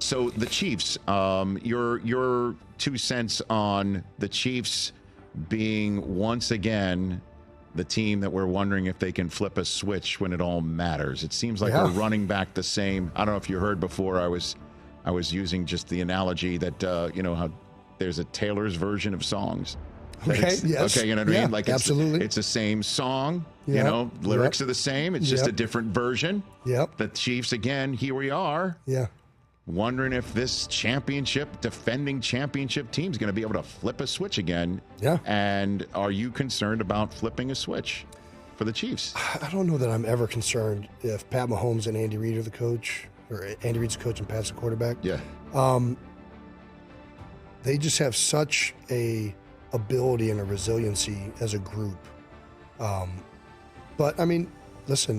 So the Chiefs, your 2 cents on the Chiefs being once again the team that we're wondering if they can flip a switch when it all matters. It seems like we're running back the same. I don't know if you heard before. I was using just the analogy that how there's a Taylor's version of songs. Okay. Yes. Okay. You know what I mean? Like absolutely. It's the same song. Lyrics are the same. It's just a different version. Yep. The Chiefs again. Here we are. Yeah. Wondering if this defending championship team is going to be able to flip a switch again. Yeah. And are you concerned about flipping a switch for the Chiefs? I don't know that I'm ever concerned if Pat Mahomes and Andy Reid are the coach, or Andy Reid's the coach and Pat's the quarterback. Yeah. They just have such a ability and a resiliency as a group. But I mean, listen,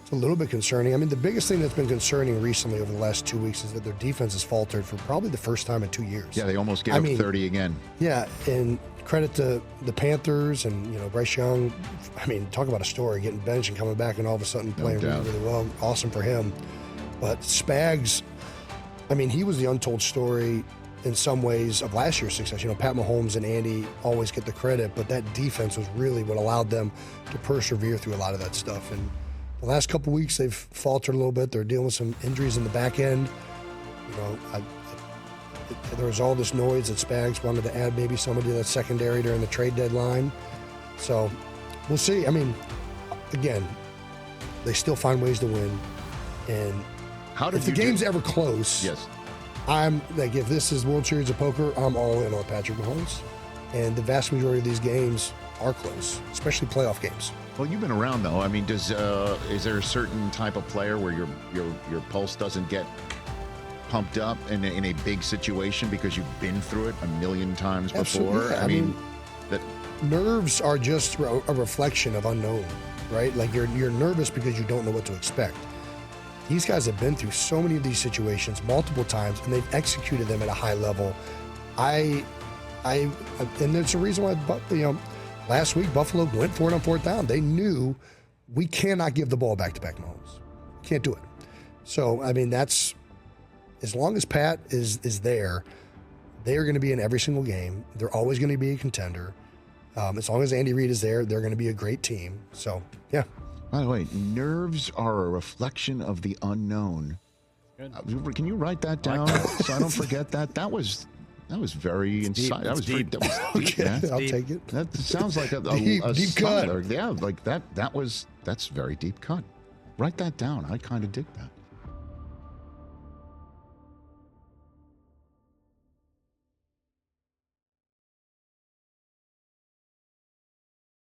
it's a little bit concerning. I mean, the biggest thing that's been concerning recently over the last 2 weeks is that their defense has faltered for probably the first time in 2 years. Yeah, they almost gave up 30 again. Yeah, and credit to the Panthers and Bryce Young. I mean, talk about a story, getting benched and coming back and all of a sudden playing really well. Awesome for him. But Spags, I mean, he was the untold story in some ways of last year's success. Pat Mahomes and Andy always get the credit, but that defense was really what allowed them to persevere through a lot of that stuff. And the last couple of weeks, they've faltered a little bit. They're dealing with some injuries in the back end. There was all this noise that Spags wanted to add maybe somebody to that secondary during the trade deadline. So we'll see. I mean, again, they still find ways to win. And if the game's ever close, yes, I'm like, if this is World Series of Poker, I'm all in on Patrick Mahomes. And the vast majority of these games are close, especially playoff games. Well, you've been around though. I mean, is there a certain type of player where your pulse doesn't get pumped up in a big situation because you've been through it a million times before? Absolutely. I mean, nerves are just a reflection of unknown, right? Like you're nervous because you don't know what to expect. These guys have been through so many of these situations multiple times, and they've executed them at a high level. And there's a reason why, last week Buffalo went for it on 4th down. They knew we cannot give the ball back to Mahomes. Can't do it. So, I mean, that's as long as Pat is there, they are going to be in every single game. They're always going to be a contender. As long as Andy Reid is there, they're going to be a great team. So, yeah. By the way, nerves are a reflection of the unknown. Can you write that down so I don't forget that? That was very insightful. That was deep. That was deep, man. I'll take it. That sounds like a deep cut. Yeah, like that's very deep cut. Write that down. I kind of dig that.